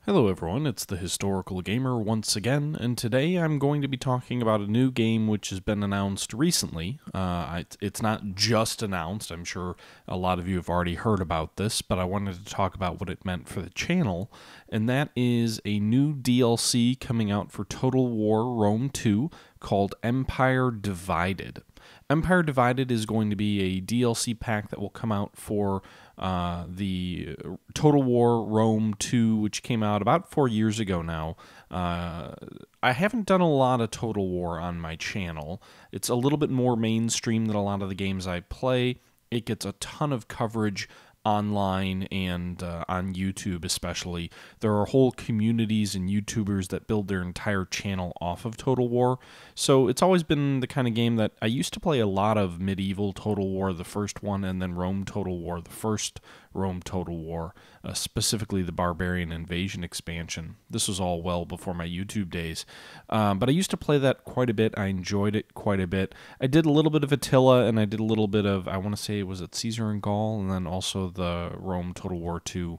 Hello everyone, it's the Historical Gamer once again, and today I'm going to be talking about a new game which has been announced recently. It's not just announced, I'm sure a lot of you have already heard about this, but I wanted to talk about what it meant for the channel, and that is a new DLC coming out for Total War Rome 2 called Empire Divided. Empire Divided is going to be a DLC pack that will come out for the Total War Rome 2, which came out about 4 years ago now. I haven't done a lot of Total War on my channel. It's a little bit more mainstream than a lot of the games I play. It gets a ton of coverage online and on YouTube especially. There are whole communities and YouTubers that build their entire channel off of Total War. So it's always been the kind of game that I used to play a lot of Medieval Total War, the first one, and then Rome Total War, the first Rome Total War, specifically the Barbarian Invasion expansion. This was all well before my YouTube days. But I used to play that quite a bit. I enjoyed it quite a bit. I did a little bit of Attila, and I did a little bit of, I want to say, was it Caesar and Gaul, and then also the Rome Total War 2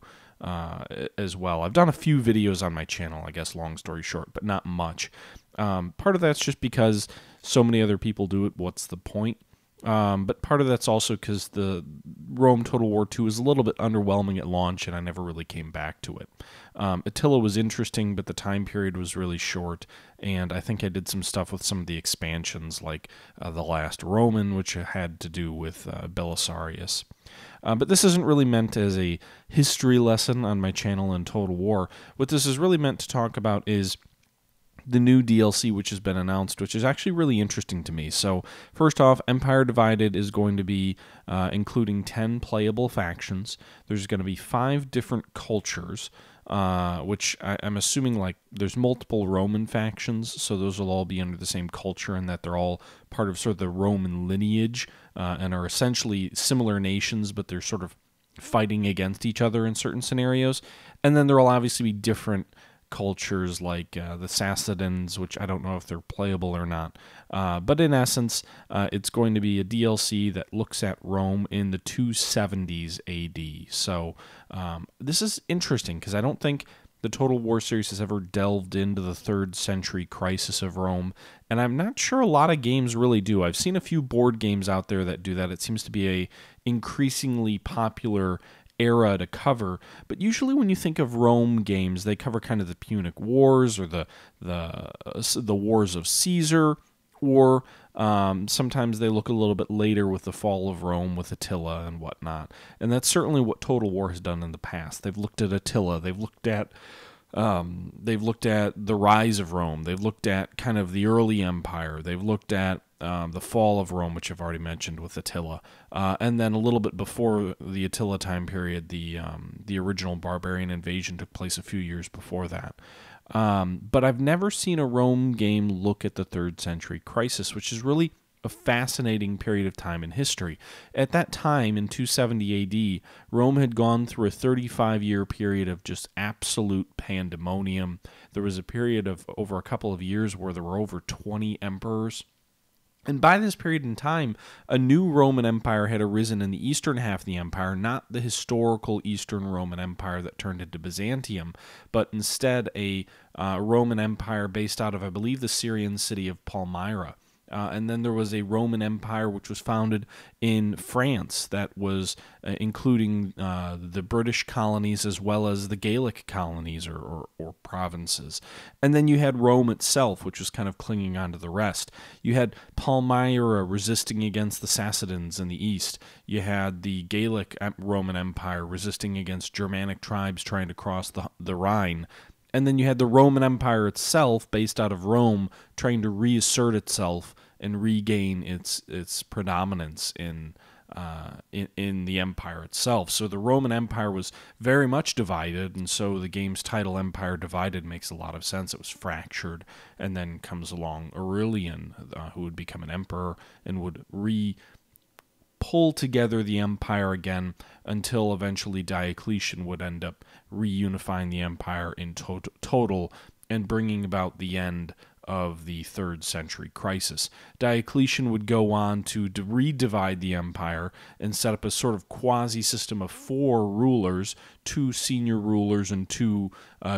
as well. I've done a few videos on my channel, I guess, long story short, but not much. Part of that's just because so many other people do it, what's the point? But part of that's also because the Rome Total War 2 is a little bit underwhelming at launch, and I never really came back to it. Attila was interesting, but the time period was really short, and I think I did some stuff with some of the expansions, like The Last Roman, which had to do with Belisarius. But this isn't really meant as a history lesson on my channel in Total War. What this is really meant to talk about is the new DLC which has been announced, which is actually really interesting to me. So first off, Empire Divided is going to be including 10 playable factions. There's going to be 5 different cultures, which I'm assuming, like, there's multiple Roman factions, so those will all be under the same culture, and that they're all part of sort of the Roman lineage and are essentially similar nations, but they're sort of fighting against each other in certain scenarios. And then there will obviously be different cultures like the Sassanidans, which I don't know if they're playable or not. But in essence, it's going to be a DLC that looks at Rome in the 270s AD. So this is interesting because I don't think the Total War series has ever delved into the 3rd century crisis of Rome, and I'm not sure a lot of games really do. I've seen a few board games out there that do that. It seems to be a increasingly popular era to cover, but usually when you think of Rome games, they cover kind of the Punic Wars or the Wars of Caesar, or sometimes they look a little bit later with the fall of Rome with Attila and whatnot. And that's certainly what Total War has done in the past. They've looked at Attila, they've looked at the rise of Rome, they've looked at kind of the early empire, they've looked at the fall of Rome, which I've already mentioned with Attila, and then a little bit before the Attila time period, the original barbarian invasion took place a few years before that. But I've never seen a Rome game look at the 3rd century crisis, which is really a fascinating period of time in history. At that time, in 270 AD, Rome had gone through a 35-year period of just absolute pandemonium. There was a period of over a couple of years where there were over 20 emperors. And by this period in time, a new Roman Empire had arisen in the eastern half of the empire, not the historical Eastern Roman Empire that turned into Byzantium, but instead a Roman Empire based out of, I believe, the Syrian city of Palmyra. And then there was a Roman Empire which was founded in France that was including the British colonies as well as the Gaelic colonies or provinces. And then you had Rome itself, which was kind of clinging on to the rest. You had Palmyra resisting against the Sassanidans in the east. You had the Gaelic Roman Empire resisting against Germanic tribes trying to cross the Rhine. And then you had the Roman Empire itself, based out of Rome, trying to reassert itself and regain its predominance in the empire itself. So the Roman Empire was very much divided, and so the game's title, Empire Divided, makes a lot of sense. It was fractured, and then comes along Aurelian, who would become an emperor and would pull together the empire again until eventually Diocletian would end up reunifying the empire in total and bringing about the end of the 3rd century crisis. Diocletian would go on to redivide the empire and set up a sort of quasi-system of 4 rulers, 2 senior rulers and 2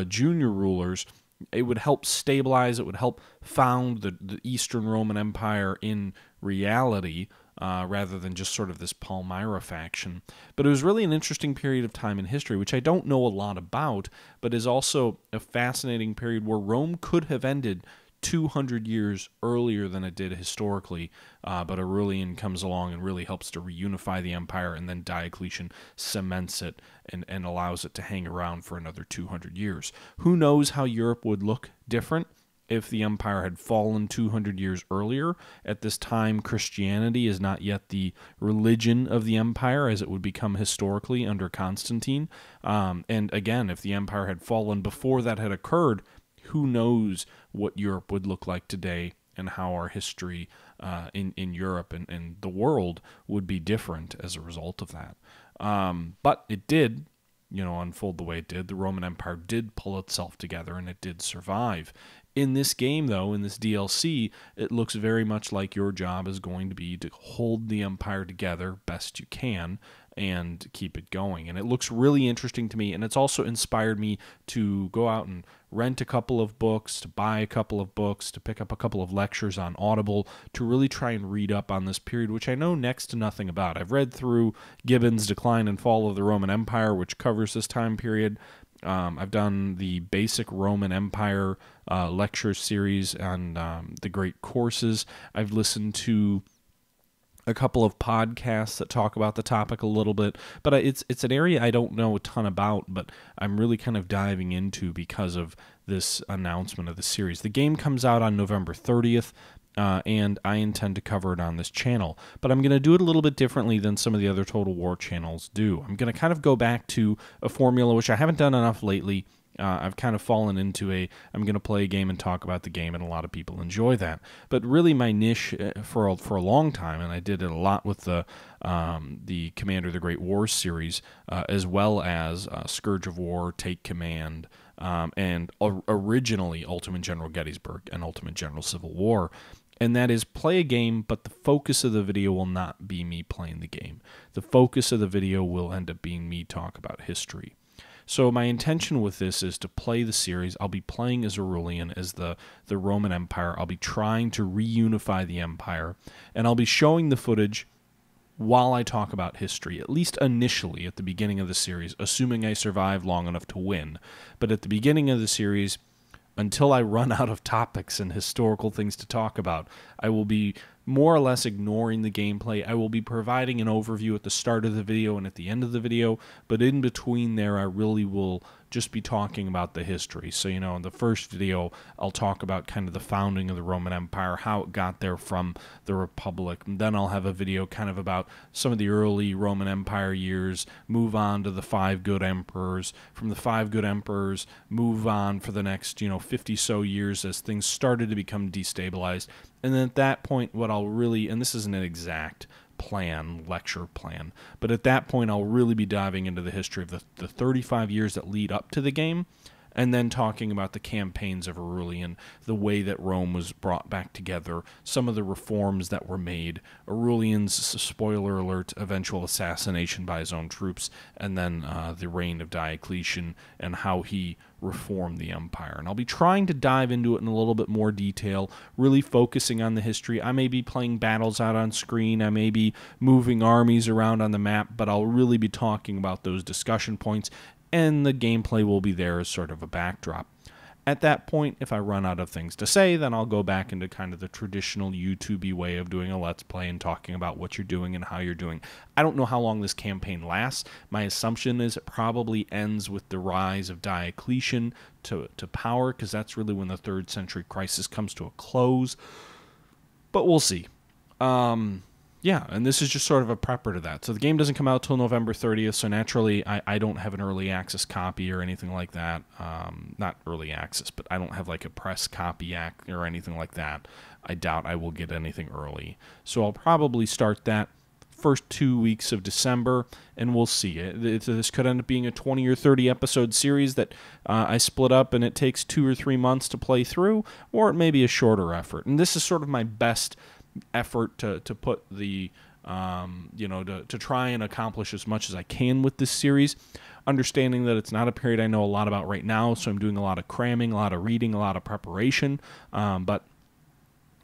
junior rulers. It would help stabilize, it would help found the Eastern Roman Empire in reality, rather than just sort of this Palmyra faction. But it was really an interesting period of time in history, which I don't know a lot about, but is also a fascinating period where Rome could have ended 200 years earlier than it did historically, but Aurelian comes along and really helps to reunify the empire, and then Diocletian cements it and allows it to hang around for another 200 years. Who knows how Europe would look different if the empire had fallen 200 years earlier. At this time, Christianity is not yet the religion of the empire as it would become historically under Constantine. And again, if the empire had fallen before that had occurred, who knows what Europe would look like today and how our history in Europe and the world would be different as a result of that. But it did, unfold the way it did. The Roman Empire did pull itself together, and it did survive. In this game, though, in this DLC, it looks very much like your job is going to be to hold the empire together best you can and keep it going. And it looks really interesting to me, and it's also inspired me to go out and rent a couple of books, to buy a couple of books, to pick up a couple of lectures on Audible, to really try and read up on this period, which I know next to nothing about. I've read through Gibbon's Decline and Fall of the Roman Empire, which covers this time period. I've done the basic Roman Empire lecture series on the great courses. I've listened to a couple of podcasts that talk about the topic a little bit, but it's an area I don't know a ton about, but I'm really kind of diving into because of this announcement of the series. The game comes out on November 30th, and I intend to cover it on this channel, but I'm going to do it a little bit differently than some of the other Total War channels do. I'm going to kind of go back to a formula which I haven't done enough lately. I've kind of fallen into I'm going to play a game and talk about the game, and a lot of people enjoy that. But really my niche for a long time, and I did it a lot with the Commander of the Great Wars series, as well as Scourge of War, Take Command, and originally Ultimate General Gettysburg and Ultimate General Civil War. And that is play a game, but the focus of the video will not be me playing the game. The focus of the video will end up being me talk about history. So my intention with this is to play the series. I'll be playing as Aurelian, as the Roman Empire. I'll be trying to reunify the empire, and I'll be showing the footage while I talk about history, at least initially at the beginning of the series, assuming I survive long enough to win. But at the beginning of the series, until I run out of topics and historical things to talk about, I will be more or less ignoring the gameplay. I will be providing an overview at the start of the video and at the end of the video, but in between there I really will just be talking about the history. So, in the first video, I'll talk about kind of the founding of the Roman Empire, how it got there from the Republic. And then I'll have a video kind of about some of the early Roman Empire years, move on to the 5 good emperors. From the 5 good emperors, move on for the next, 50 so years as things started to become destabilized. And then at that point, what I'll really, and this isn't an exact lecture plan, but at that point I'll really be diving into the history of the 35 years that lead up to the game, and then talking about the campaigns of Aurelian, the way that Rome was brought back together, some of the reforms that were made, Aurelian's, spoiler alert, eventual assassination by his own troops, and then the reign of Diocletian and how he reformed the empire. And I'll be trying to dive into it in a little bit more detail, really focusing on the history. I may be playing battles out on screen, I may be moving armies around on the map, but I'll really be talking about those discussion points, and the gameplay will be there as sort of a backdrop. At that point, if I run out of things to say, then I'll go back into kind of the traditional YouTube-y way of doing a Let's Play and talking about what you're doing and how you're doing. I don't know how long this campaign lasts. My assumption is it probably ends with the rise of Diocletian to power, because that's really when the 3rd century crisis comes to a close. But we'll see. Yeah, and this is just sort of a prepper to that. So the game doesn't come out till November 30th, so naturally I don't have an early access copy or anything like that. Not early access, but I don't have like a press copy or anything like that. I doubt I will get anything early. So I'll probably start that first 2 weeks of December, and we'll see. This could end up being a 20 or 30 episode series that I split up and it takes 2 or 3 months to play through, or it may be a shorter effort. And this is sort of my best effort to put the to try and accomplish as much as I can with this series, understanding that it's not a period I know a lot about right now, so I'm doing a lot of cramming, a lot of reading, a lot of preparation, but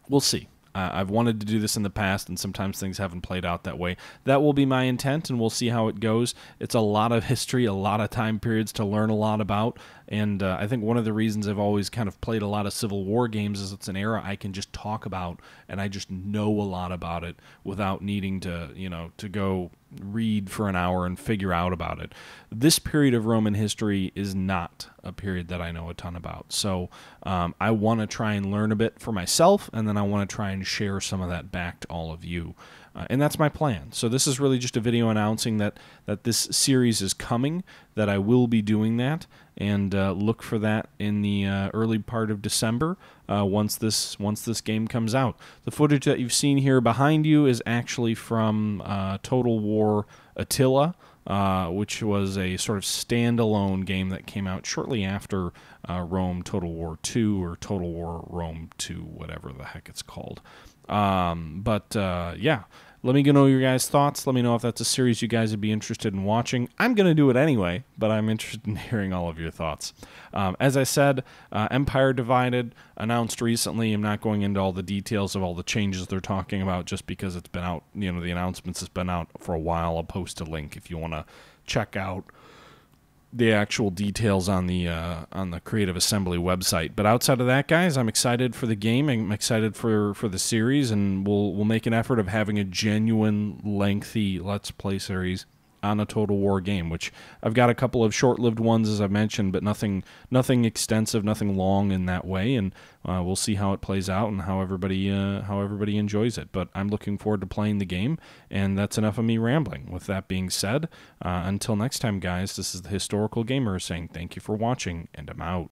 we'll see. I've wanted to do this in the past, and sometimes things haven't played out that way. That will be my intent, and we'll see how it goes. It's a lot of history, a lot of time periods to learn a lot about, and I think one of the reasons I've always kind of played a lot of Civil War games is it's an era I can just talk about, and I just know a lot about it without needing to, to go read for an hour and figure out about it. This period of Roman history is not a period that I know a ton about. So I want to try and learn a bit for myself, and then I want to try and share some of that back to all of you. And that's my plan. So this is really just a video announcing that this series is coming, that I will be doing that, and look for that in the early part of December once this game comes out. The footage that you've seen here behind you is actually from Total War Attila, which was a sort of standalone game that came out shortly after Rome Total War 2 or Total War Rome 2, whatever the heck it's called. Yeah, let me know your guys' thoughts. Let me know if that's a series you guys would be interested in watching. I'm going to do it anyway, but I'm interested in hearing all of your thoughts. As I said, Empire Divided, announced recently. I'm not going into all the details of all the changes they're talking about just because it's been out, the announcements has been out for a while. I'll post a link if you want to check out the actual details on the Creative Assembly website. But outside of that, guys, I'm excited for the game. I'm excited for the series, and we'll make an effort of having a genuine, lengthy Let's Play series on a Total War game, which I've got a couple of short-lived ones, as I mentioned, but nothing extensive, nothing long in that way, and we'll see how it plays out and how everybody enjoys it. But I'm looking forward to playing the game, and that's enough of me rambling. With that being said, until next time, guys, this is the Historical Gamer saying thank you for watching, and I'm out.